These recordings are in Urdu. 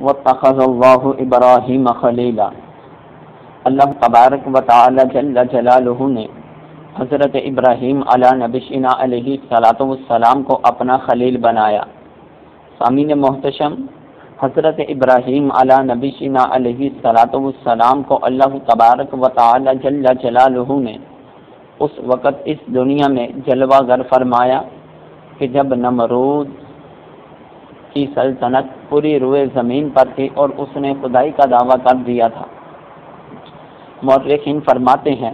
واتخذ اللہ ابراہیم خلیلا۔ اللہ تبارک و تعالی جل جلالہ نے حضرت ابراہیم علی نبینا علیہ الصلوۃ والسلام کو اپنا خلیل بنایا۔ سامعین محتشم، حضرت ابراہیم علی نبینا علیہ الصلوۃ والسلام کو اللہ تبارک و تعالی جل جلالہ نے اس وقت اس دنیا میں جلوہ گر فرمایا کہ جب نمرود کی سلطنت پوری روئے زمین پر تھی اور اس نے خدائی کا دعویٰ کر دیا تھا۔ مورخین فرماتے ہیں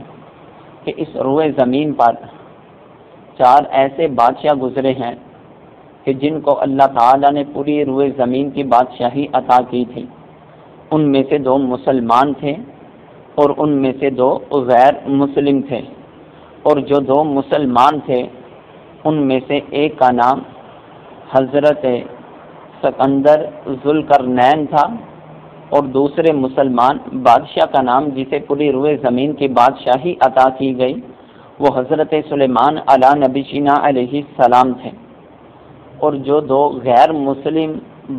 کہ اس روئے زمین پر 4 ایسے بادشاہ گزرے ہیں کہ جن کو اللہ تعالیٰ نے پوری روئے زمین کی بادشاہی عطا کی تھی۔ ان میں سے 2 مسلمان تھے اور ان میں سے 2 غیر مسلم تھے، اور جو 2 مسلمان تھے ان میں سے ایک کا نام حضرت سکندر ذوالقرنین تھا، اور دوسرے مسلمان بادشاہ کا نام جسے پوری روئے زمین کی بادشاہی عطا کی گئی وہ حضرت سلیمان علی نبینا علیہ السلام تھے۔ اور جو 2 غیر مسلم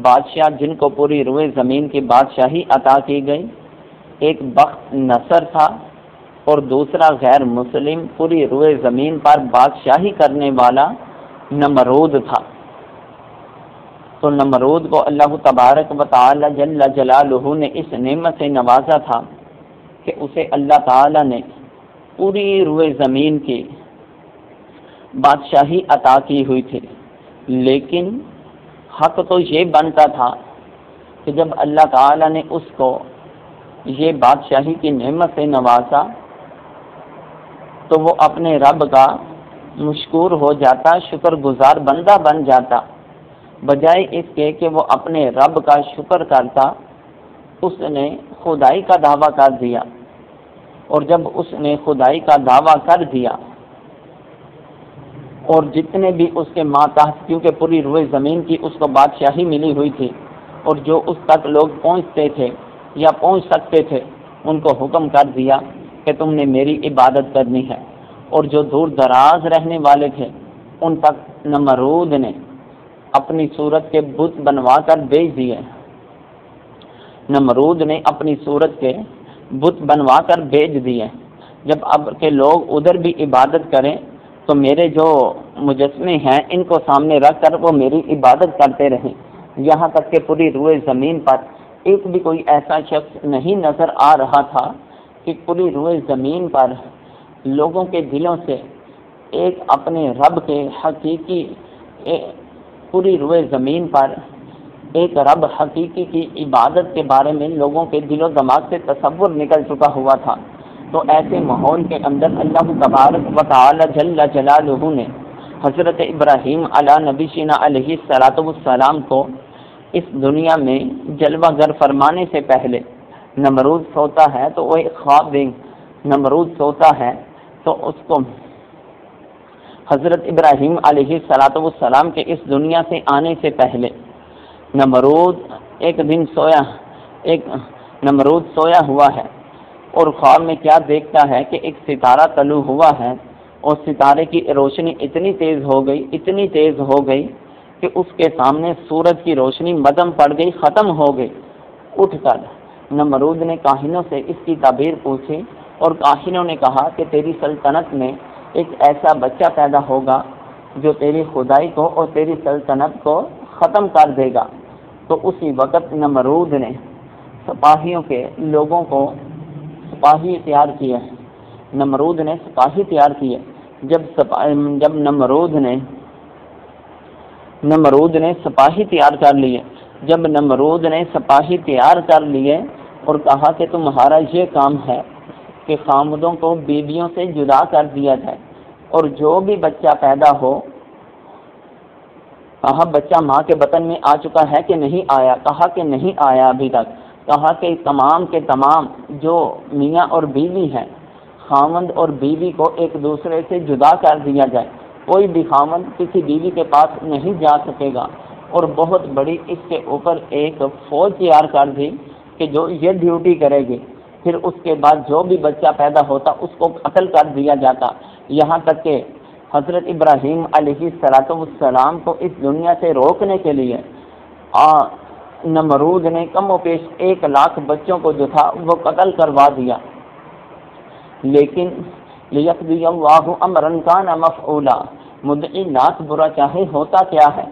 بادشاہ جن کو پوری روئے زمین کی بادشاہی عطا کی گئی، ایک بخت نصر تھا اور دوسرا غیر مسلم پوری روئے زمین پر بادشاہی کرنے والا نمرود تھا۔ تو نمرود کو اللہ تبارک و تعالی جل جلالہ نے اس نعمت سے نوازا تھا کہ اسے اللہ تعالی نے پوری روئے زمین کی بادشاہی عطا کی ہوئی تھی، لیکن حق تو یہ بنتا تھا کہ جب اللہ تعالی نے اس کو یہ بادشاہی کی نعمت سے نوازا تو وہ اپنے رب کا مشکور ہو جاتا، شکر گزار بندہ بن جاتا۔ بجائے اس کے کہ وہ اپنے رب کا شکر کرتا، اس نے خدائی کا دعویٰ کر دیا، اور جب اس نے خدائی کا دعویٰ کر دیا اور جتنے بھی اس کے ماتحت، کیونکہ پوری روئے زمین کی اس کو بادشاہی ملی ہوئی تھی اور جو اس تک لوگ پہنچتے تھے یا پہنچ سکتے تھے ان کو حکم کر دیا کہ تم نے میری عبادت کرنی ہے، اور جو دور دراز رہنے والے تھے ان تک نمرود نے اپنی صورت کے بت بنوا کر بھیج دیے۔ نمرود نے اپنی صورت کے بت بنوا کر بھیج دیے۔ جب اب کے لوگ ادھر بھی عبادت کریں تو میرے جو مجسمے ہیں ان کو سامنے رکھ کر وہ میری عبادت کرتے رہیں، یہاں تک کہ پوری روئے زمین پر ایک بھی کوئی ایسا شخص نہیں نظر آ رہا تھا کہ پوری روئے زمین پر لوگوں کے دلوں سے ایک اپنے رب کے حقیقی پوری روئے زمین پر ایک رب حقیقی کی عبادت کے بارے میں لوگوں کے دل و دماغ سے تصور نکل چکا ہوا تھا۔ تو ایسے ماحول کے اندر اللہ تبارک و تعالی جل جلالہ نے حضرت ابراہیم علی نبینا علیہ الصلوۃ والسلام کو اس دنیا میں جلوہ گر فرمانے سے پہلے، نمرود سوتا ہے تو وہ ایک خواب دیکھ، نمرود سوتا ہے تو اس کو حضرت ابراہیم علیہ الصلوۃ والسلام کے اس دنیا سے آنے سے پہلے نمرود ایک دن نمرود سویا ہوا ہے اور خواب میں کیا دیکھتا ہے کہ ایک ستارہ طلوع ہوا ہے اور ستارے کی روشنی اتنی تیز ہو گئی کہ اس کے سامنے سورج کی روشنی مدھم پڑ گئی، ختم ہو گئی۔ اٹھ کر نمرود نے کاہنوں سے اس کی تعبیر پوچھی اور کاہنوں نے کہا کہ تیری سلطنت میں ایک ایسا بچہ پیدا ہوگا جو تیری خدائی کو اور تیری سلطنت کو ختم کر دے گا۔ تو اسی وقت نمرود نے سپاہیوں کے لوگوں کو سپاہی تیار کیے، نمرود نے سپاہی تیار کیے۔ جب نمرود نے سپاہی تیار کر لیے، جب نمرود نے سپاہی تیار کر لیے اور کہا کہ تمہارا یہ کام ہے کہ خامدوں کو بیویوں سے جدا کر دیا جائے، اور جو بھی بچہ پیدا ہو، کہا بچہ ماں کے بطن میں آ چکا ہے کہ نہیں آیا، کہا کہ نہیں آیا ابھی تک، کہا کہ تمام کے تمام جو میاں اور بیوی ہیں، خامند اور بیوی کو ایک دوسرے سے جدا کر دیا جائے، کوئی بھی خامند کسی بیوی کے پاس نہیں جا سکے گا، اور بہت بڑی اس کے اوپر ایک فوج تیار کر دی کہ جو یہ ڈیوٹی کرے گی، پھر اس کے بعد جو بھی بچہ پیدا ہوتا اس کو قتل کر دیا جاتا، یہاں تک کہ حضرت ابراہیم علیہ السلام کو اس دنیا سے روکنے کے لیے نمرود نے کم و بیش 1,00,000 بچوں کو جو تھا وہ قتل کروا دیا، لیکن لیقضی اللہ امرا کان مفعولا، مدعی لاکھ برا چاہے ہوتا کیا ہے،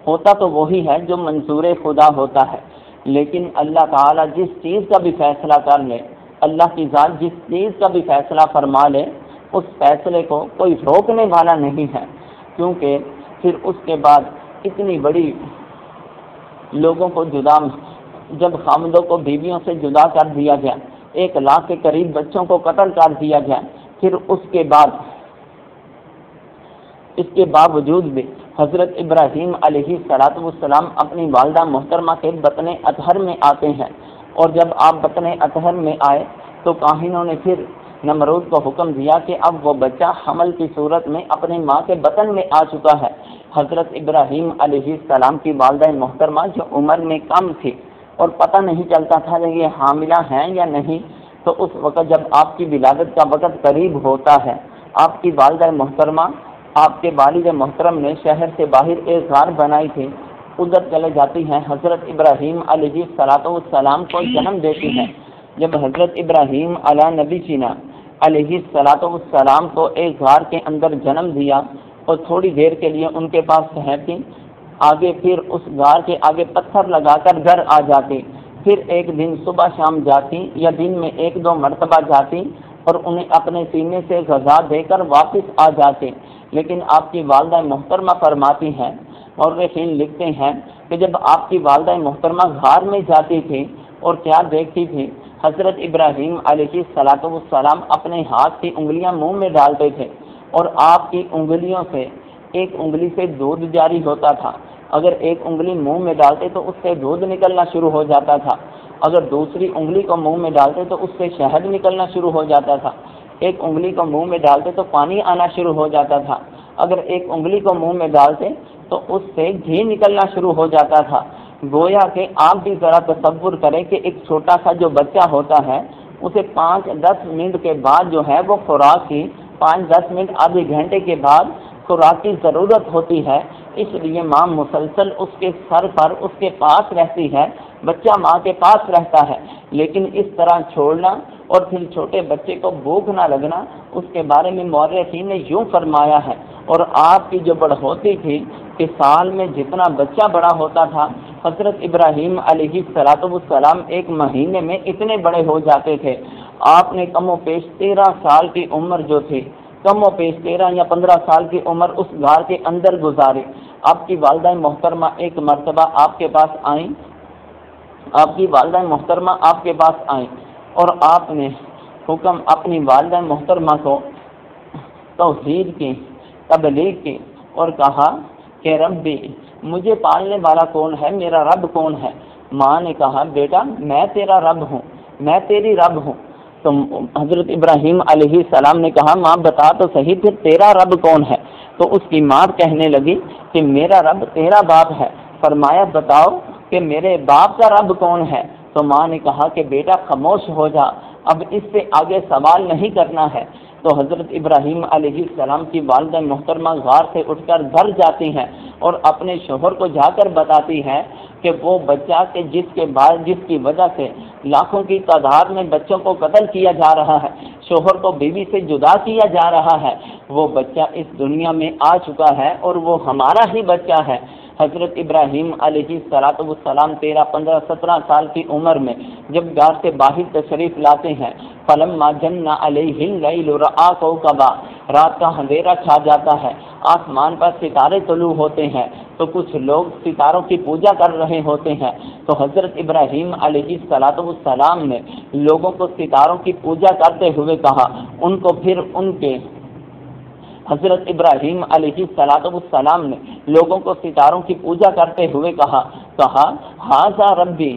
ہوتا تو وہی ہے جو منظور خدا ہوتا ہے، لیکن اللہ تعالیٰ جس چیز کا بھی فیصلہ کر لے، اللہ کی ذات جس چیز کا بھی فیصلہ فرما لے، اس فیصلے کو کوئی روکنے والا نہیں ہے، کیونکہ پھر اس کے بعد اتنی بڑی لوگوں کو جدا، جب خامدوں کو بیویوں سے جدا کر دیا گیا، 1,00,000 کے قریب بچوں کو قتل کر دیا گیا، پھر اس کے بعد اس کے باوجود بھی حضرت ابراہیم علیہ السلام اپنی والدہ محترمہ کے بطن اطہر میں آتے ہیں، اور جب آپ بطن اطہر میں آئے تو کاہنوں نے پھر نمرود کو حکم دیا کہ اب وہ بچہ حمل کی صورت میں اپنی ماں کے بطن میں آ چکا ہے۔ حضرت ابراہیم علیہ السلام کی والدہ محترمہ جو عمر میں کم تھی اور پتہ نہیں چلتا تھا کہ یہ حاملہ ہیں یا نہیں، تو اس وقت جب آپ کی ولادت کا وقت قریب ہوتا ہے، آپ کی والدہ محترمہ آپ کے والد محترم نے شہر سے باہر ایک غار بنائی تھی، ادھر چلے جاتی ہیں، حضرت ابراہیم علیہ السلام کو جنم دیتی ہیں۔ جب حضرت ابراہیم علیہ نبی چینا علیہ السلام کو ایک غار کے اندر جنم دیا اور تھوڑی دیر کے لیے ان کے پاس ٹھہرتی، آگے پھر اس غار کے آگے پتھر لگا کر گھر آ جاتی، پھر ایک دن صبح شام جاتی یا دن میں 1-2 مرتبہ جاتی اور انہیں اپنے سینے سے غذا دے کر واپس آ جاتے۔ لیکن آپ کی والدہ محترمہ فرماتی ہیں اور رخین لکھتے ہیں کہ جب آپ کی والدہ محترمہ غار میں جاتی تھی اور کیا دیکھتی تھی، حضرت ابراہیم علیہ السلام اپنے ہاتھ کی انگلیاں منہ میں ڈالتے تھے اور آپ کی انگلیوں سے ایک انگلی سے دودھ جاری ہوتا تھا، اگر ایک انگلی منہ میں ڈالتے تو اس سے دودھ نکلنا شروع ہو جاتا تھا، اگر دوسری انگلی کو منہ میں ڈالتے تو اس سے شہد نکلنا شروع ہو جاتا تھا، ایک انگلی کو منہ میں ڈالتے تو پانی آنا شروع ہو جاتا تھا، اگر ایک انگلی کو منہ میں ڈالتے تو اس سے گھی نکلنا شروع ہو جاتا تھا۔ گویا کہ آپ بھی ذرا تصور کریں کہ ایک چھوٹا سا جو بچہ ہوتا ہے اسے 5-10 منٹ کے بعد جو ہے وہ خوراک کی 5-10 منٹ آدھے گھنٹے کے بعد خوراک کی ضرورت ہوتی ہے، اس لیے ماں مسلسل اس کے سر پر اس کے پاس رہتی ہے، بچہ ماں کے پاس رہتا ہے، لیکن اس طرح چھوڑنا اور پھر چھوٹے بچے کو بھوک نہ لگنا، اس کے بارے میں مورخین نے یوں فرمایا ہے۔ اور آپ کی جو بڑھوتی تھی کہ سال میں جتنا بچہ بڑا ہوتا تھا، حضرت ابراہیم علیہ السلام 1 مہینے میں اتنے بڑے ہو جاتے تھے۔ آپ نے کم و بیش 13 سال کی عمر جو تھی، کم و بیش 13 یا 15 سال کی عمر اس غار کے اندر گزاری۔ آپ کی والدہ محترمہ ایک مرتبہ آپ کے پاس آئیں، آپ کی والدہ محترمہ آپ کے پاس آئیں اور آپ نے حکم اپنی والدہ محترمہ کو توحید کی، تبلیغ کی اور کہا کہ ربی، مجھے پالنے والا کون ہے، میرا رب کون ہے؟ ماں نے کہا بیٹا میں تیرا رب ہوں، میں تیری رب ہوں۔ تو حضرت ابراہیم علیہ السلام نے کہا ماں بتا تو صحیح پھر تیرا رب کون ہے؟ تو اس کی ماں کہنے لگی کہ میرا رب تیرا باپ ہے۔ فرمایا بتاؤ کہ میرے باپ کا رب کون ہے؟ تو ماں نے کہا کہ بیٹا خاموش ہو جا، اب اس سے آگے سوال نہیں کرنا ہے۔ تو حضرت ابراہیم علیہ السلام کی والدہ محترمہ غار سے اٹھ کر گھر جاتی ہیں اور اپنے شوہر کو جا کر بتاتی ہے کہ وہ بچہ کہ جس کی وجہ سے لاکھوں کی تعداد میں بچوں کو قتل کیا جا رہا ہے، شوہر کو بیوی سے جدا کیا جا رہا ہے، وہ بچہ اس دنیا میں آ چکا ہے اور وہ ہمارا ہی بچہ ہے۔ حضرت ابراہیم علیہ السلام 13, 15, 17 سال کی عمر میں جب غار سے باہر تشریف لاتے ہیں، فلما جن علیہ اللیل رأى کوكبا، رات کا اندھیرا چھا جاتا ہے، آسمان پر ستارے طلوع ہوتے ہیں، تو کچھ لوگ ستاروں کی پوجا کر رہے ہوتے ہیں۔ تو حضرت ابراہیم علیہ السلام نے لوگوں کو ستاروں کی پوجا کرتے ہوئے کہا، ان کو پھر ان کے حضرت ابراہیم علیہ السلام نے لوگوں کو ستاروں کی پوجا کرتے ہوئے کہا ھذا ربی،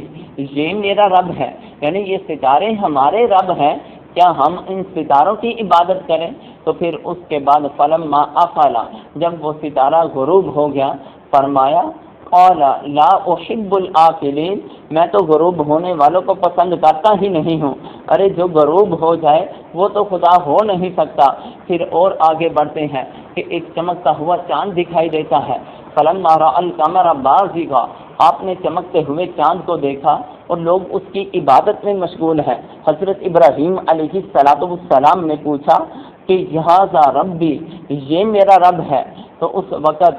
یہ میرا رب ہے، یعنی یہ ستارے ہمارے رب ہیں، کیا ہم ان ستاروں کی عبادت کریں؟ تو پھر اس کے بعد فلما افلا، جب وہ ستارہ غروب ہو گیا، فرمایا قال لا احب الآفلین، میں تو غروب ہونے والوں کو پسند کرتا ہی نہیں ہوں۔ ارے جو غروب ہو جائے وہ تو خدا ہو نہیں سکتا۔ پھر اور آگے بڑھتے ہیں کہ ایک چمکتا ہوا چاند دکھائی دیتا ہے۔ فلما رأى القمر بازغا، آپ نے چمکتے ہوئے چاند کو دیکھا اور لوگ اس کی عبادت میں مشغول ہیں۔ حضرت ابراہیم علیہ السلام نے پوچھا کہ ھذا ربی، یہ میرا رب ہے۔ تو اس وقت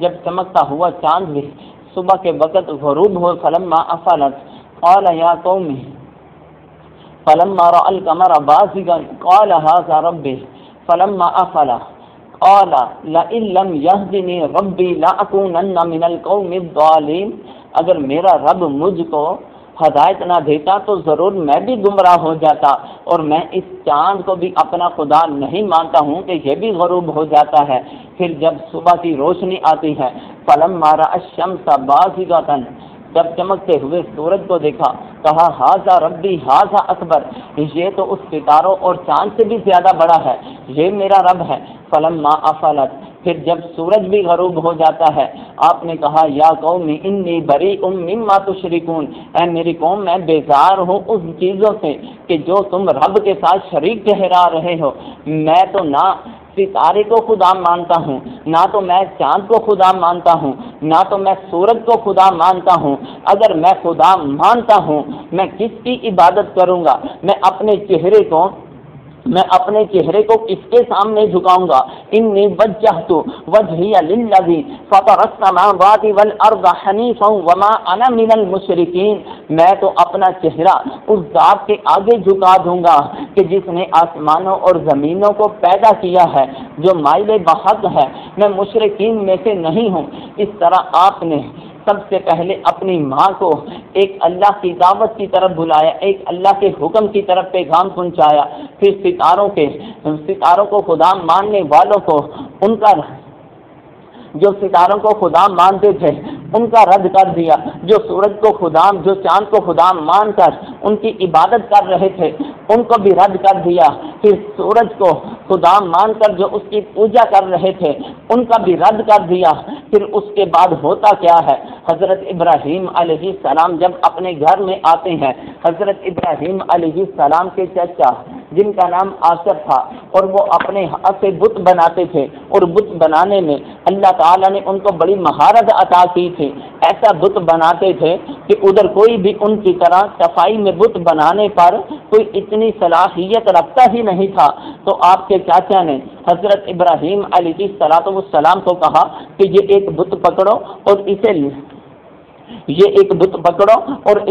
جب چمکتا ہوا چاند بھی صبح کے وقت غروب ہو، فلما افلت قال یا قوم، فلما رأى القمر بازغا قال ھذا ربی فلما افل قال لئن لم يهدني ربي لأكونن من القوم الضالين، اگر میرا رب مجھ کو ہدایت نہ دیتا تو ضرور میں بھی گمراہ ہو جاتا، اور میں اس چاند کو بھی اپنا خدا نہیں مانتا ہوں کہ یہ بھی غروب ہو جاتا ہے۔ پھر جب صبح کی روشنی آتی ہے، فلما رأى الشمس بازغة، جب چمکتے ہوئے سورج کو دیکھا، کہا ھذا ربی ھذا اکبر، یہ تو اس ستاروں اور چاند سے بھی زیادہ بڑا ہے، یہ میرا رب ہے۔ فلما افلت، پھر جب سورج بھی غروب ہو جاتا ہے، آپ نے کہا یا قوم انی بریء مما تشرکون، اے میری قوم میں بیزار ہوں اس چیزوں سے کہ جو تم رب کے ساتھ شریک ٹھہرا رہے ہو۔ میں تو نہ ستارے کو خدا مانتا ہوں، نہ تو میں چاند کو خدا مانتا ہوں، نہ تو میں سورج کو خدا مانتا ہوں۔ اگر میں خدا مانتا ہوں میں کس کی عبادت کروں گا؟ میں اپنے چہرے کو کس کے سامنے جھکاؤں گا؟ انی وجہت وجہی للذی فطر السماوات والارض حنیفا وما انا من المشرکین، میں تو اپنا چہرہ اس ذات کے آگے جھکا دوں گا کہ جس نے آسمانوں اور زمینوں کو پیدا کیا ہے، جو مائل بحق ہے، میں مشرکین میں سے نہیں ہوں۔ اس طرح آپ نے سب سے پہلے اپنی ماں کو ایک اللہ کی دعوت کی طرف بلایا، ایک اللہ کے حکم کی طرف پیغام پہنچایا، پھر ستاروں کو خدا ماننے والوں کو ان کا جو ستاروں کو خدا مانتے تھے ان کا رد کر دیا، جو سورج کو خدا، جو چاند کو خدا مان کر ان کی عبادت کر رہے تھے ان کو بھی رد کر دیا، پھر سورج کو خدا مان کر جو اس کی پوجا کر رہے تھے ان کا بھی رد کر دیا۔ پھر اس کے بعد ہوتا کیا ہے؟ حضرت ابراہیم علیہ السلام جب اپنے گھر میں آتے ہیں، حضرت ابراہیم علیہ السلام کے چچا جن کا نام آصر تھا، اور وہ اپنے ہاتھ سے بت بناتے تھے، اور بت بنانے میں اللہ تعالیٰ نے ان کو بڑی مہارت عطا کی تھی۔ ایسا بت بناتے تھے کہ ادھر کوئی بھی ان کی طرح صفائی میں بت بنانے پر کوئی اتنی صلاحیت رکھتا ہی نہیں تھا۔ تو آپ کے چاچا نے حضرت ابراہیم علیہ السلام کو کہا کہ یہ ایک بت پکڑو اور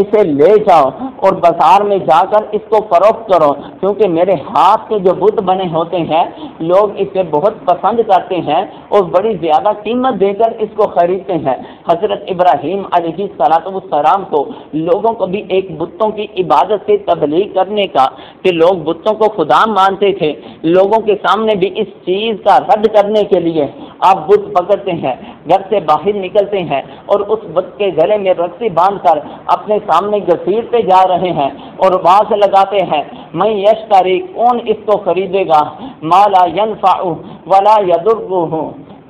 اسے لے جاؤ اور بازار میں جا کر اس کو فروخت کرو، کیونکہ میرے ہاتھ کے جو بت بنے ہوتے ہیں لوگ اسے بہت پسند کرتے ہیں اور بڑی زیادہ قیمت دے کر اس کو خریدتے ہیں۔ حضرت ابراہیم علیہ السلام کو لوگوں کو بھی ایک بتوں کی عبادت سے تبلیغ کرنے کا کہ لوگ بتوں کو خدا مانتے تھے، لوگوں کے سامنے بھی اس چیز کا رد کرنے کے لیے آپ بت پکڑتے ہیں، گھر سے باہر نکلتے ہیں اور اس بت کے گلے میں رسی باندھ کر اپنے سامنے گھسیٹتے جا رہے ہیں اور آواز لگاتے ہیں میں یشتری، کون اس کو خریدے گا، ما لا ينفع ولا يضره،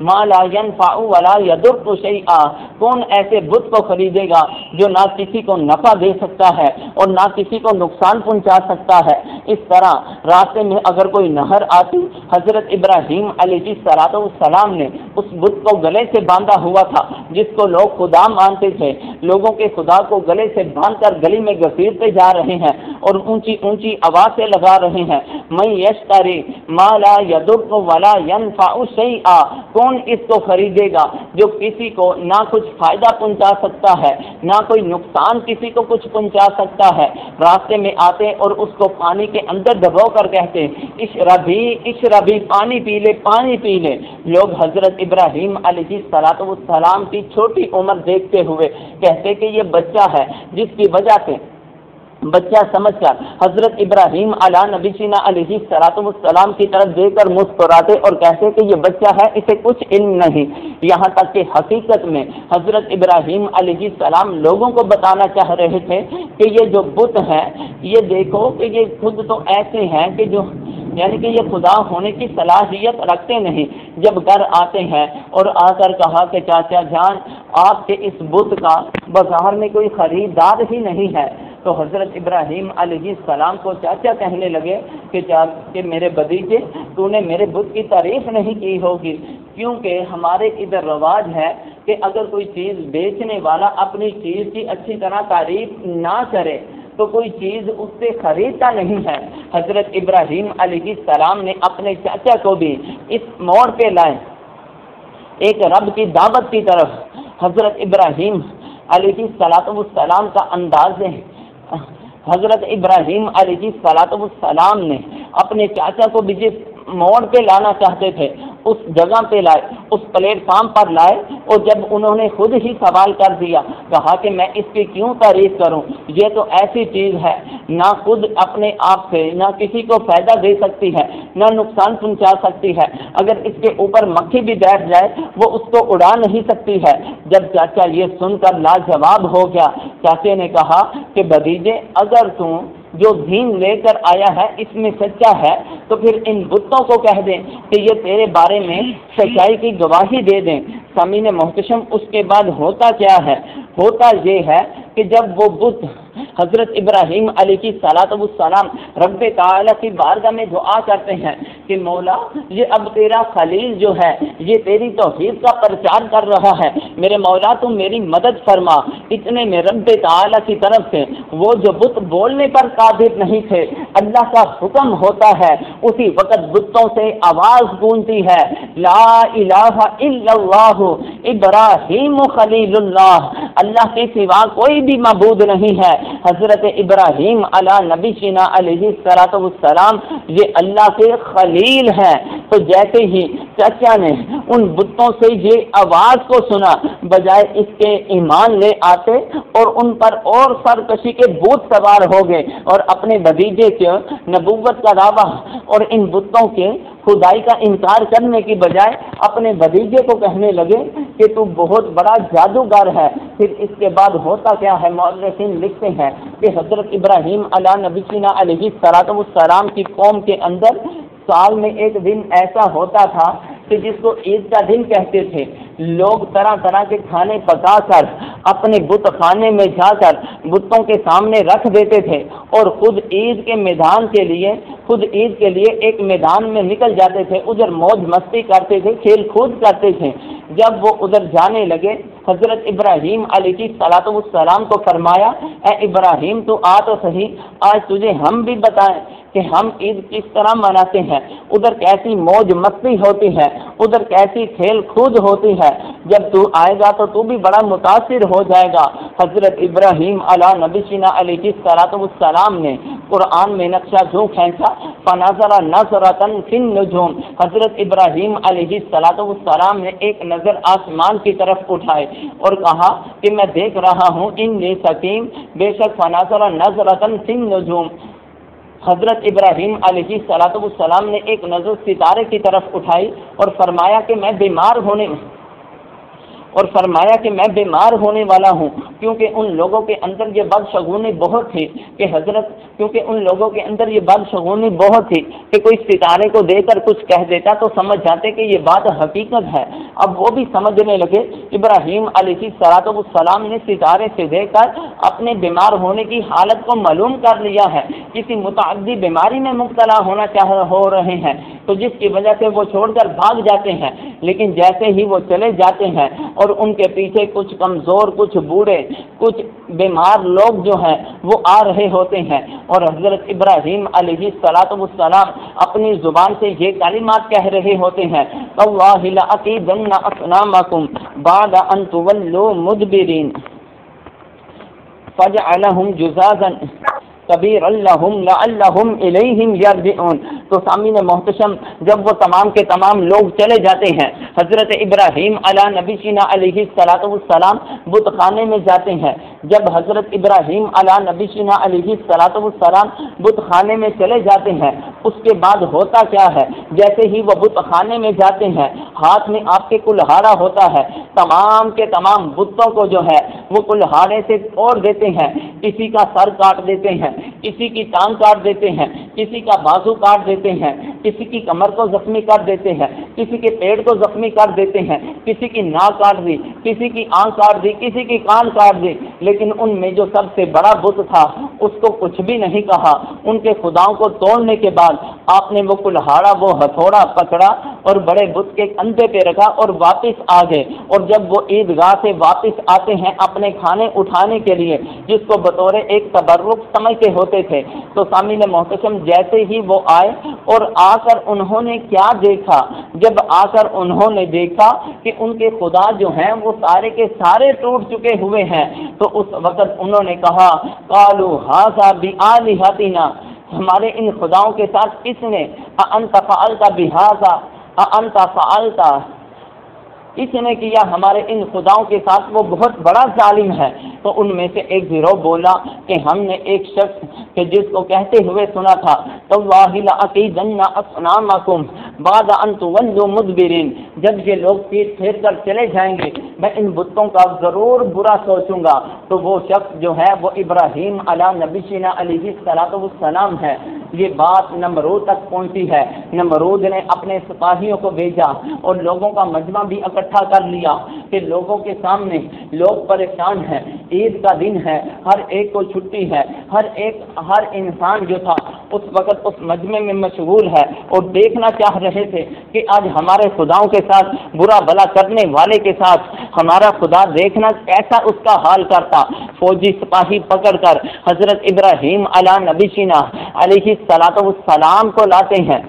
ما لا ينفع ولا يضر شيئا، کون ایسے بت کو خریدے گا جو نہ کسی کو نفع دے سکتا ہے اور نہ کسی کو نقصان پہنچا سکتا ہے۔ اس طرح راستے میں اگر کوئی نہر آتی، حضرت ابراہیم علیہ السلام نے اس بت کو گلے سے باندھا ہوا تھا جس کو لوگ خدا مانتے تھے، لوگوں کے خدا کو گلے سے باندھ کر گلی میں گھسیٹتے جا رہے ہیں اور اونچی اونچی آواز سے لگا رہے ہیں میں یشتری ما لا يضر ولا ينفع شيئا، کون اس کو خریدے گا جو کسی کو نہ کچھ فائدہ پہنچا سکتا ہے نہ کوئی نقصان کسی کو کچھ پہنچا سکتا ہے۔ راستے میں آتے اور اس کو پانی کے اندر دبو کر کہتے اشربی، پانی پی لے، پانی پی لے۔ لوگ حضرت ابراہیم علیہ السلام کی چھوٹی عمر دیکھتے ہوئے کہتے کہ یہ بچہ ہے، جس کی وجہ سے بچہ سمجھ کر حضرت ابراہیم نبینا علیہ السلام کی طرف دیکھ کر مسکراتے اور کہتے کہ یہ بچہ ہے، اسے کچھ علم نہیں۔ یہاں تک کہ حقیقت میں حضرت ابراہیم علیہ السلام لوگوں کو بتانا چاہ رہے تھے کہ یہ جو بت ہے یہ دیکھو کہ یہ خود تو ایسے ہیں کہ جو یعنی کہ یہ خدا ہونے کی صلاحیت رکھتے نہیں۔ جب گھر آتے ہیں اور آ کر کہا کہ چاچا جان آپ کے اس بت کا بازار میں کوئی خریدار ہی نہیں ہے، تو حضرت ابراہیم علیہ السلام کو چاچا کہنے لگے کہ میرے بھتیجے تو نے میرے بت کی تعریف نہیں کی ہوگی، کیونکہ ہمارے ادھر رواج ہے کہ اگر کوئی چیز بیچنے والا اپنی چیز کی اچھی طرح تعریف نہ کرے تو کوئی چیز اس سے خریدتا نہیں ہے۔ حضرت ابراہیم علیہ السلام نے اپنے چاچا کو بھی اس موڑ پہ لائے، ایک رب کی دعوت کی طرف۔ حضرت ابراہیم علیہ السلام کا انداز ہے، حضرت ابراہیم علیہ السلام نے اپنے چاچا کو بھی جس موڑ پہ لانا چاہتے تھے اس جگہ پہ لائے، اس پلیٹ فارم پر لائے، اور جب انہوں نے خود ہی سوال کر دیا، کہا کہ میں اس کی کیوں تعریف کروں، یہ تو ایسی چیز ہے نہ خود اپنے آپ سے نہ کسی کو فائدہ دے سکتی ہے نہ نقصان پہنچا سکتی ہے، اگر اس کے اوپر مکھی بھی بیٹھ جائے وہ اس کو اڑا نہیں سکتی ہے۔ جب چاچا یہ سن کر لاجواب ہو گیا، چاچے نے کہا کہ بھتیجے اگر تم جو دین لے کر آیا ہے اس میں سچا ہے تو پھر ان بتوں کو کہہ دیں کہ یہ تیرے بارے میں سچائی کی گواہی دے دیں۔ سامعین محتشم، اس کے بعد ہوتا کیا ہے؟ ہوتا یہ ہے کہ جب وہ بت حضرت ابراہیم علیہ السلام رب تعالیٰ کی بارگاہ میں دعا کرتے ہیں کہ مولا یہ اب تیرا خلیل جو ہے یہ تیری توحید کا پرچار کر رہا ہے، میرے مولا تم میری مدد فرما۔ اتنے میں رب تعالیٰ کی طرف سے وہ جو بت بولنے پر قادر نہیں تھے، اللہ کا حکم ہوتا ہے، اسی وقت بتوں سے آواز گونجتی ہے، لا الہ الا اللہ ابراہیم خلیل اللہ، اللہ کے سوا کوئی بھی معبود نہیں ہے۔ حضرت ابراہیم علی نبی سینا علیہ السلام یہ اللہ کے خلیل ہیں۔ تو جیسے ہی چچا نے ان بتوں سے یہ آواز کو سنا، بجائے اس کے ایمان لے آتے اور ان پر اور سرکشی کے بت سوار ہو گئے اور اپنے بھتیجے کے نبوت کا دعویٰ اور ان بتوں کے خدائی کا انکار کرنے کی بجائے اپنے بھتیجے کو کہنے لگے کہ تو بہت بڑا جادوگر ہے۔ پھر اس کے بعد ہوتا کیا ہے؟ مورخین لکھتے ہیں کہ حضرت ابراہیم علی نبی سینا علیہ السلام کی قوم کے اندر سال میں ایک دن ایسا ہوتا تھا کہ جس کو عید کا دن کہتے تھے۔ لوگ طرح طرح کے کھانے پکا کر اپنے بت خانے میں جا کر بتوں کے سامنے رکھ دیتے تھے اور خود عید کے لیے ایک میدان میں نکل جاتے تھے، ادھر موج مستی کرتے تھے، کھیل کود کرتے تھے۔ جب وہ ادھر جانے لگے، حضرت ابراہیم علیہ السلام کو فرمایا، اے ابراہیم تو آ تو صحیح، آج تجھے ہم بھی بتائیں کہ ہم عید کس طرح مناتے ہیں، ادھر کیسی موج مستی ہوتی ہے، ادھر کیسی کھیل کود ہوتی ہے، جب تو آئے گا تو تو بھی بڑا متاثر ہو جائے گا۔ حضرت ابراہیم علی نبی سینا علیہ السلام نے قرآن میں نقشہ جو کھینچا، فنظر نظرۃ فی النجوم، حضرت ابراہیم علیہ السلام نے ایک نظر آسمان کی طرف اٹھائے اور کہا کہ میں دیکھ رہا ہوں انی سقیم، بے شک فنظر نظرۃ فی النجوم۔ حضرت ابراہیم علیہ السلام نے ایک نظر ستارے کی طرف اٹھائی اور فرمایا کہ میں بیمار ہونے والا ہوں، کیونکہ ان لوگوں کے اندر یہ بدشگونی بہت تھی کہ کوئی ستارے کو دے کر کچھ کہہ دیتا تو سمجھ جاتے کہ یہ بات حقیقت ہے۔ اب وہ بھی سمجھنے لگے۔ ابراہیم علیہ السلام نے ستارے سے دیکھ کر اپنے بیمار ہونے کی حالت کو معلوم کر لیا ہے، کسی متعدی بیماری میں مبتلا ہو رہے ہیں، تو جس کی وجہ سے وہ چھوڑ کر بھاگ جاتے ہیں۔ لیکن جیسے ہی وہ چلے جاتے ہیں اور ان کے پیچھے کچھ کمزور، کچھ بوڑھے، کچھ بیمار لوگ جو ہیں وہ آ رہے ہوتے ہیں، اور حضرت ابراہیم علیہ السلام اپنی زبان سے یہ کلمات کہہ رہے ہوتے ہیں، واللہ لأکیدن اصنامکم بعد ان تولوا مدبرین فجعلہم جزازا کبیرا لہم لعلہم الیہم یرجعون۔ تو سامعین محتشم، جب وہ تمام کے تمام لوگ چلے جاتے ہیں، حضرت ابراہیم علی نبی سینا علیہ السلام بت خانے میں جاتے ہیں۔ جب حضرت ابراہیم علی نبی سینا علیہ السلام بت خانے میں چلے جاتے ہیں، اس کے بعد ہوتا کیا ہے؟ جیسے ہی وہ بت خانے میں جاتے ہیں، ہاتھ میں آپ کے کلہاڑا ہوتا ہے، تمام کے تمام بتوں کو جو ہے وہ کلہاڑے سے توڑ دیتے ہیں، کسی کا سر کاٹ دیتے ہیں، کسی کی ٹانگ کاٹ دیتے ہیں، کسی کا بازو کاٹ دیتے ہیں، کسی کی کمر کو زخمی کر دیتے ہیں، کسی کے پیٹ کو زخمی کر دیتے ہیں، کسی کی ناک کاٹ دی، کسی کی آنکھ کاٹ دی، کسی کی کان کاٹ دی، لیکن ان میں جو سب سے بڑا بت تھا اس کو کچھ بھی نہیں کہا۔ ان کے خداؤں کو توڑنے کے بعد آپ نے وہ کلہاڑا، وہ ہتھوڑا پکڑا اور بڑے بت کے کندھے پہ رکھا اور واپس آ گئے۔ اور جب وہ عیدگاہ سے واپس آتے ہیں اپنے کھانے اٹھانے کے لیے، جس کو بطور ایک تبرک سمجھتے ہوتے تھے، تو سامعین محتشم جیسے ہی وہ آئے اور آ کر انہوں نے کیا دیکھا، جب آ کر انہوں نے دیکھا کہ ان کے خدا جو ہیں وہ سارے کے سارے ٹوٹ چکے ہوئے ہیں، تو اس وقت انہوں نے کہا قالوا ھذا بآلہتنا، ہمارے ان خداؤں کے ساتھ کس نے، اانت فعلت بھذا اانت فعلت، اس نے کیا ہمارے ان خداؤں کے ساتھ، وہ بہت بڑا ظالم ہے۔ تو ان میں سے ایک گروہ بولا کہ ہم نے ایک شخص کہ جس کو کہتے ہوئے سنا تھا تاللہ لأکیدن اصنامکم بعد ان تولوا مدبرین، جب یہ لوگ پیٹ پھیر کر چلے جائیں گے میں ان بتوں کا ضرور برا سوچوں گا۔ تو وہ شخص جو ہے وہ ابراہیم علی نبینا علیہ السلام ہے۔ یہ بات نمرود تک پہنچی ہے، نمرود نے اپنے سپاہیوں کو بھیجا اور لوگوں کا مجمع بھی اکٹھا کر لیا کہ لوگوں کے سامنے لوگ پریشان ہیں، عید کا دن ہے، ہر ایک کو چھٹی ہے، ہر انسان جو تھا اس وقت اس مجمع میں مشغول ہے اور دیکھنا چاہ رہے تھے کہ آج ہمارے خداؤں کے ساتھ، برا بلا کرنے والے کے ساتھ ہمارا خدا دیکھنا کیسا اس کا حال کرتا۔ فوجی سپاہی پکڑ کر حضرت ابراہیم علی نبینا علیہ السلام کو لاتے ہیں،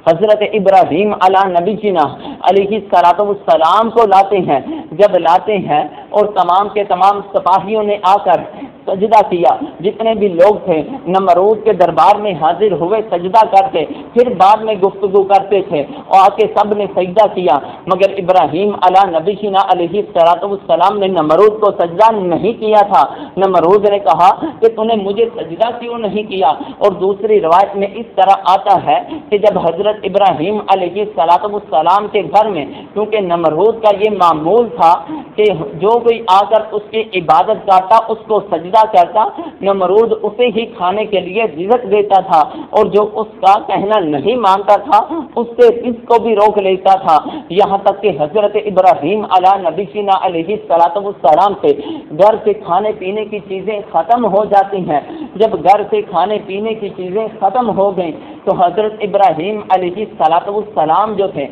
حضرت ابراہیم علی نبینا علیہ السلام کو لاتے ہیں۔ جب لاتے ہیں اور تمام کے تمام سپاہیوں نے آ کر سجدہ کیا، جتنے بھی لوگ تھے نمرود کے دربار میں حاضر ہوئے سجدہ کرتے، پھر بعد میں گفتگو کرتے تھے اور آ کے سب نے سجدہ کیا، مگر ابراہیم علی نبینا علیہ السلام نے نمرود کو سجدہ نہیں کیا تھا۔ نمرود نے کہا کہ تو نے مجھے سجدہ کیوں نہیں کیا؟ اور دوسری روایت میں اس طرح آتا ہے کہ جب حضرت ابراہیم علیہ السلام کے گھر میں، کیونکہ نمرود کا یہ معمول تھا کہ جو کوئی آ کر اس کی عبادت کرتا اس کو سجدہ کرتا، نمرود اسے ہی کھانے کے لیے رزق دیتا تھا، اور جو اس کا کہنا نہیں مانتا تھا اس سے رزق کو بھی روک لیتا تھا، یہاں تک کہ حضرت ابراہیم علی نبینا علیہ السلام سے گھر سے کھانے پینے کی چیزیں ختم ہو جاتی ہیں۔ جب گھر سے کھانے پینے کی چیزیں ختم ہو گئیں تو حضرت ابراہیم علیہ السلام جو تھے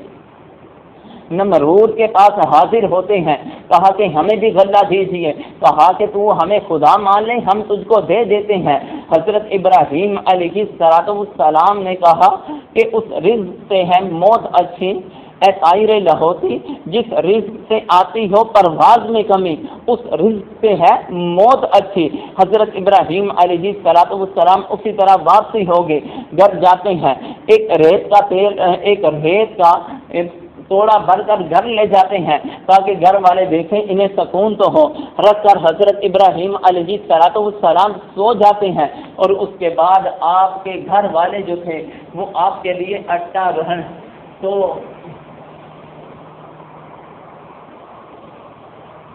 نمرود کے پاس حاضر ہوتے ہیں، کہا کہ ہمیں بھی غلہ دیجیے، کہا کہ تو ہمیں خدا مان لے، ہم تجھ کو دے دیتے ہیں۔ حضرت ابراہیم علیہ السلام نے کہا کہ اس رزق سے ہے موت اچھی، اے طائر لاہوتی، جس رزق سے آتی ہو پرواز میں کمی، اس رزق سے ہے موت اچھی۔ حضرت ابراہیم علیہ السلام اسی طرح واپسی ہو گئے، گھر جاتے ہیں، ایک ریت کا توڑا بھر کر گھر لے جاتے ہیں تاکہ گھر والے دیکھیں انہیں سکون تو ہو، رکھ کر حضرت ابراہیم علیہ السلام سو جاتے ہیں، اور اس کے بعد آپ کے گھر والے جو تھے وہ آپ کے لیے اٹا رہن۔ تو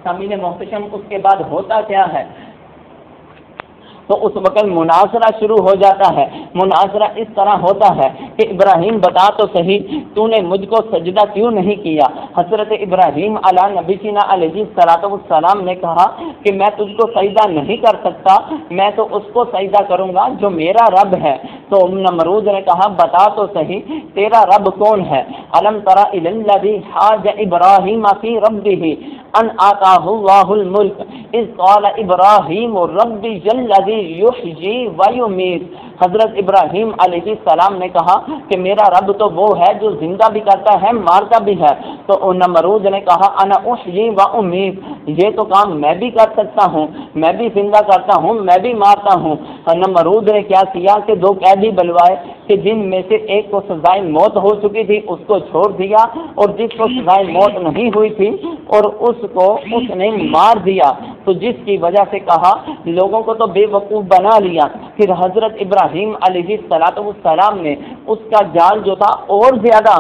سامعین محتشم اس کے بعد ہوتا کیا ہے؟ تو اس وقت مناظرہ شروع ہو جاتا ہے۔ مناظرہ اس طرح ہوتا ہے کہ ابراہیم بتا تو صحیح تو نے مجھ کو سجدہ کیوں نہیں کیا؟ حضرت ابراہیم علی نبینا علیہ السلام نے کہا کہ میں تجھ کو سجدہ نہیں کر سکتا، میں تو اس کو سجدہ کروں گا جو میرا رب ہے۔ تو نمرود نے کہا بتا تو صحیح تیرا رب کون ہے؟ الم تری الی الذی حاج ابراہیم فی ربہ ان آتاہ اللہ الملک اذ قال ابراہیم ربی الذی یحیی ویمیت۔ حضرت ابراہیم علیہ السلام نے کہا کہ میرا رب تو وہ ہے جو زندہ بھی کرتا ہے مارتا بھی ہے۔ تو نمرود نے کہا انا احیی و امیت، یہ تو کام میں بھی کر سکتا ہوں، میں بھی زندہ کرتا ہوں، میں بھی مارتا ہوں۔ نمرود نے کیا کیا کہ دو قیدی بلوائے کہ جن میں سے ایک کو سزائے موت ہو چکی تھی اس کو چھوڑ دیا، اور جس کو سزائے موت نہیں ہوئی تھی اور اس کو اس نے مار دیا۔ تو جس کی وجہ سے کہا لوگوں کو تو بے وقوف بنا لیا۔ پھر حضرت ابراہیم علیہ السلام نے اس کا جال جو تھا اور زیادہ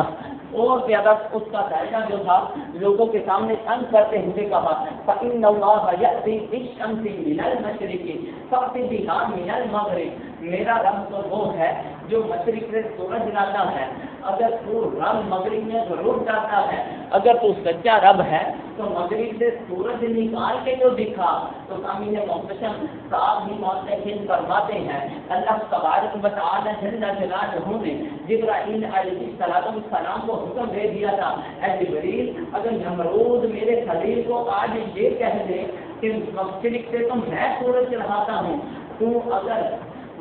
اور زیادہ اس کا ذائقہ جو تھا لوگوں کے سامنے تنگ کرتے ہوئے کہا فَإِنَّ اللَّهَ يَأْتِي بِالشَّمْسِ مِنَ الْمَشْرِقِ فَأْتِ بِهَا مِنَ الْمَغْرِبِ، میرا رب تو وہ ہے جو مشرق سے سورج لاتا ہے، اگر تو رب مغرب میں غروب جاتا ہے، اگر تو سچا رب ہے تو مغرب سے سورج نکال کے جو دکھا۔ تو سامعین محترم صاحب ہی محترم فرماتے ہیں اللہ تبارک و تعالی جل جلالہ نے جبرائیل علیہ السلام کو حکم دے دیا تھا، اے جبریل اگر نمرود میرے خلیل کو آج یہ کہہ دے کہ مشرق سے تو میں سورج چڑھاتا ہوں، تو اگر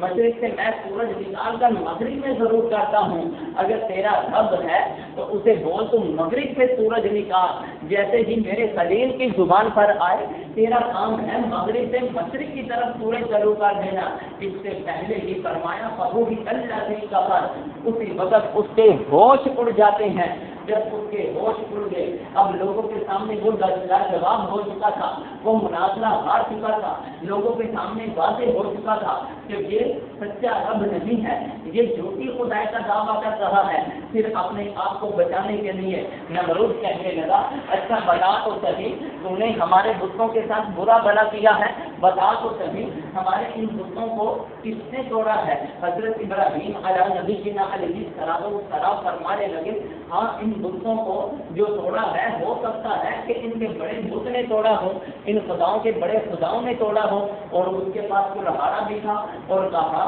مشرق سے میں سورج نکال کر مغرب میں ضرور کرتا ہوں، اگر تیرا رب ہے تو اسے بول تم مغرب سے سورج نکال، جیسے ہی میرے خلیل کی زبان پر آئے تیرا کام ہے مغرب سے مشرق کی طرف سورج ضرور کر دینا۔ اس سے پہلے ہی فرمایا فہو بھی اللہ سے کفر، اسی وقت اس کے ہوش اڑ جاتے ہیں۔ جب اس کے ہوش اڑ گئے، اب لوگوں کے سامنے وہ جواب ہو چکا تھا، وہ مناظرہ ہار چکا تھا، لوگوں کے سامنے واضح ہو چکا تھا کہ یہ سچا رب نہیں ہے، یہ جھوٹی خدائی کا دعویٰ کر رہا ہے۔ پھر اپنے آپ کو بچانے کے لیے نمرود کہنے لگا اچھا بتا تو صحیح تم نے ہمارے بتوں کے ساتھ برا بھلا کیا ہے، بتا تو صحیح ہمارے ان بتوں کو کس نے توڑا ہے۔ حضرت ابراہیم علیہ نبی علیہ السلام فرمانے لگے ہاں ان بتوں کو جو توڑا ہے ہو سکتا ہے کہ ان کے بڑے بت نے توڑا ہو، ان خداؤں کے بڑے خداؤں نے توڑا ہو، اور اس کے پاس کلہاڑا بھی تھا اور کہا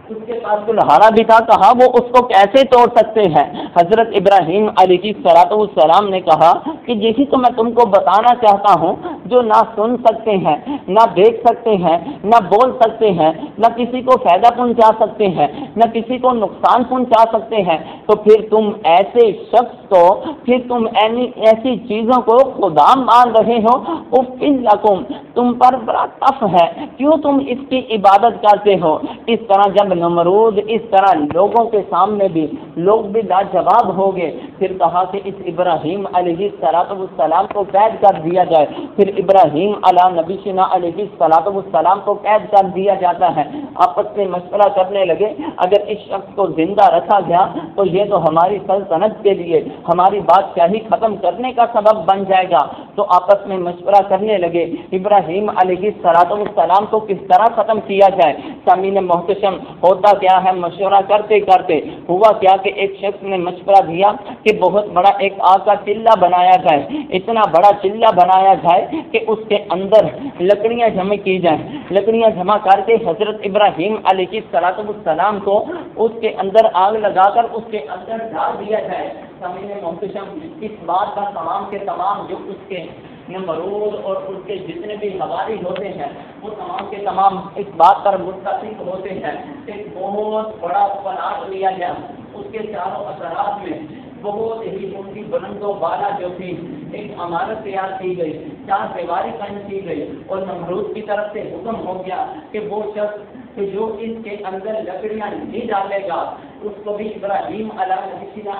اس کے پاس کلہاڑا بھی تھا، کہا وہ اس کو کیسے توڑ سکتے ہیں۔ حضرت ابراہیم علیہ السلام نے کہا کہ یہی تو میں تم کو بتانا چاہتا ہوں، جو نہ سن سکتے ہیں، نہ دیکھ سکتے ہیں، نہ بول سکتے ہیں، نہ کسی کو فائدہ پہنچا سکتے ہیں، نہ کسی کو نقصان پہنچا سکتے ہیں، تو پھر تم ایسے شخص کو، پھر تم ایسی چیزوں کو خدا مان رہے ہو، اف لکم تم پر بڑا تف ہے، کیوں تم اس کی عبادت کرتے ہو۔ اس طرح جب نمرود اس طرح لوگوں کے سامنے بھی لوگ بھی لاجواب ہو گئے، پھر کہا کہ اس ابراہیم علیہ السلام کو قید کر دیا جائے۔ پھر ابراہیم علیہ نبی علیہ السلام کو قید کر دیا جاتا ہے۔ آپس میں مشورہ کرنے لگے اگر اس شخص کو زندہ رکھا گیا تو یہ تو ہماری سلطنت کے لیے ہماری بادشاہی ختم کرنے کا سبب بن جائے گا، تو آپس میں مشورہ کرنے لگے ابراہیم علیہ السلام کو کس طرح ختم کیا جائے۔ سامعین محترم ہوتا کیا ہے، مشورہ کرتے کرتے ہوا کیا کہ ایک شخص نے مشورہ دیا کہ بہت بڑا ایک آگ کا چلہ بنایا جائے، اتنا بڑا چلہ بنایا جائے کہ اس کے اندر لکڑیاں جمع کی جائیں، لکڑیاں جمع کر کے حضرت ابراہیم علیہ السلام کو اس کے اندر آگ لگا کر اس کے اندر ڈال دیا جائے۔ سامعین محترم اس بات کا تمام کے تمام جو اس کے نمرود اور اس کے جتنے بھی حواری ہوتے ہیں وہ تمام کے تمام اس بات پر متفق ہوتے ہیں۔ ایک بہت بڑا پلاٹ لیا گیا، اس کے چاروں اثرات میں بہت ہی ان کی بلند و بالا جو تھی ایک عمارت تیار کی گئی، چار دیواری قائم کی گئی، اور نمرود کی طرف سے حکم ہو گیا کہ وہ شخص کہ جو اس کے اندر لکڑیاں نہیں ڈالے گا اس کو بھی ابراہیم علیہ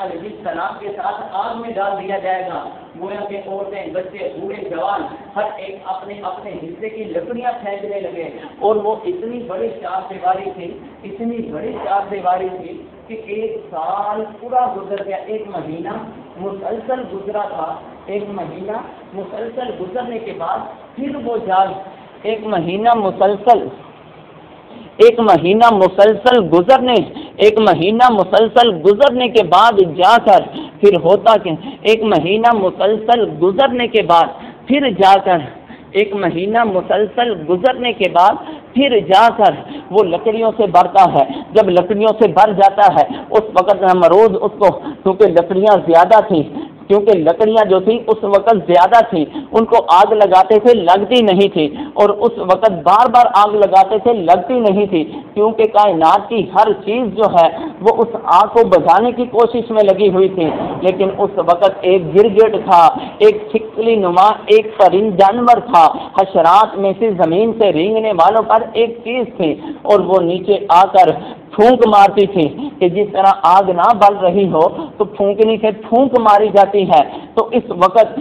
السلام کے ساتھ آگ میں ڈال دیا جائے گا۔ گویا کہ عورتیں، بچے، بوڑھے، جوان ہر ایک اپنے اپنے حصے کی لکڑیاں پھینکنے لگے، اور وہ اتنی بڑی چار دیواری تھی، اتنی بڑی چار دیواری تھی کہ ایک سال پورا گزر گیا، ایک مہینہ مسلسل گزرا تھا۔ ایک مہینہ مسلسل گزرنے کے بعد پھر وہ جال ایک مہینہ مسلسل گزرنے کے بعد جا کر پھر ہوتا کہ ایک مہینہ مسلسل گزرنے کے بعد پھر جا کر ایک مہینہ مسلسل گزرنے کے بعد پھر جا کر وہ لکڑیوں سے بھرتا ہے۔ جب لکڑیوں سے بھر جاتا ہے اس وقت نمرود اس کو، کیونکہ لکڑیاں زیادہ تھیں، کیونکہ لکڑیاں جو تھیں اس وقت زیادہ تھیں، ان کو آگ لگاتے تھے لگتی نہیں تھی، اور اس وقت بار بار آگ لگاتے تھے لگتی نہیں تھی، کیونکہ کائنات کی ہر چیز جو ہے وہ اس آگ کو بجھانے کی کوشش میں لگی ہوئی تھی۔ لیکن اس وقت ایک گرگٹ تھا، ایک چھکلی نما ایک پرند جانور تھا، حشرات میں سے زمین سے رینگنے والوں پر ایک چیز تھی، اور وہ نیچے آ کر پھونک مارتی تھی کہ جس طرح آگ نہ بل رہی ہو تو پھونکنے سے پھونک ماری جاتی ہے۔ تو اس وقت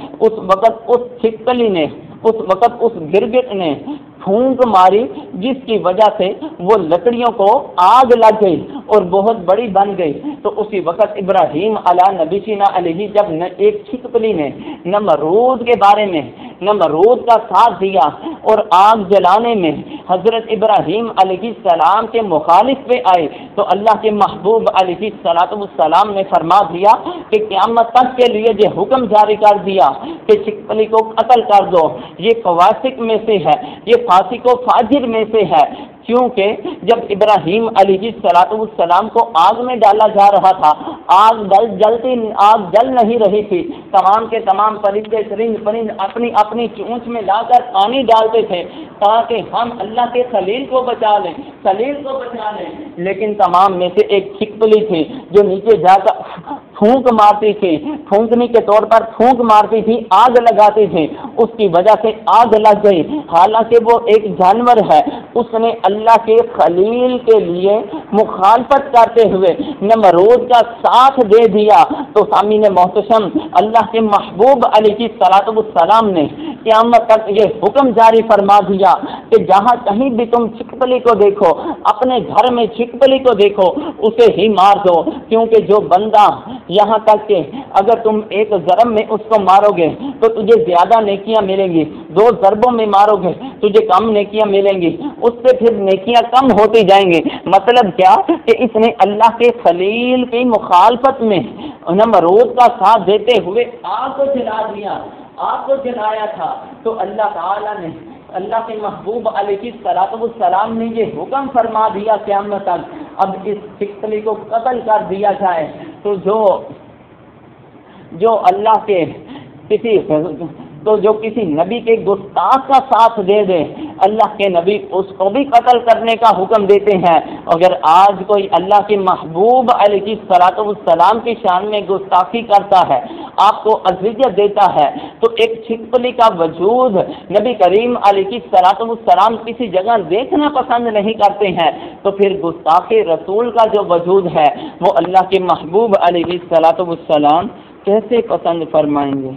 اس چھکلی نے، اس گرگٹ نے پھونک ماری، جس کی وجہ سے وہ لکڑیوں کو آگ لگ گئی، اور بہت بڑی بن گئی، تو اسی وقت ابراہیم علیہ نبی سینا علیہ جب ایک چھپکلی نے نمرود کے بارے میں نمرود کا ساتھ دیا اور آگ جلانے میں حضرت ابراہیم علیہ السلام کے مخالف پہ آئے، تو اللہ کے محبوب علیہ السلام نے فرما دیا کہ قیامت تک کے لیے یہ حکم جاری کر دیا کہ چھپکلی کو قتل کر دو، یہ فواسق میں سے ہے، یہ فاسق و فاجر میں سے ہے، کیونکہ جب ابراہیم علیہ السلام کو آگ میں ڈالا جا رہا تھا، آگ جل نہیں رہی تھی، تمام کے تمام پرندے پرند اپنی اپنی چونچ میں لا کر پانی ڈالتے تھے تاکہ ہم اللہ کے خلیل کو بچا لیں، لیکن تمام میں سے ایک چھپکلی تھی جو نیچے جا کر پھونک مارتی تھی، پھونکنے کے طور پر پھونک مارتی تھی، آگ لگاتی تھی، اس کی وجہ سے آگ لگ گئی، حالانکہ وہ ایک جانور ہے، اس نے اللہ کے خلیل کے لیے مخالفت کرتے ہوئے نمرود کا ساتھ دے دیا۔ تو سامعین محتشم، اللہ کے محبوب علیہ السلام نے قیامت تک یہ حکم جاری فرما دیا کہ جہاں کہیں بھی تم چھپکلی کو دیکھو، اپنے گھر میں چھپکلی کو دیکھو، اسے ہی مار دو، کیونکہ جو بندہ یہاں تک کہ اگر تم ایک ضرب میں اس کو مارو گے تو تجھے زیادہ نیکیاں ملیں گی، 2 ضربوں میں مارو گے تجھے کم نیکیاں ملیں گی، اس سے پھر نیکیاں کم ہوتی جائیں گی۔ مطلب کیا کہ اس نے اللہ کے خلیل کی مخالفت میں نمرود کا ساتھ دیتے ہوئے آگ کو جلا دیا، آگ کو جلایا تھا۔ تو اللہ تعالیٰ نے اللہ کے محبوب علیہ السلام نے یہ حکم فرما دیا قیامت تک اب اس چھپکلی کو قتل کر دیا جائے۔ تو جو کسی نبی کے گستاخ کا ساتھ دے دے، اللہ کے نبی اس کو بھی قتل کرنے کا حکم دیتے ہیں۔ اگر آج کوئی اللہ کے محبوب علیہ السلام کی شان میں گستاخی کرتا ہے، آپ کو اذیت دیتا ہے، تو ایک چھپکلی کا وجود نبی کریم علیہ السلام کسی جگہ دیکھنا پسند نہیں کرتے ہیں، تو پھر گستاخی رسول کا جو وجود ہے وہ اللہ کے محبوب علیہ السلام کیسے پسند فرمائیں گے؟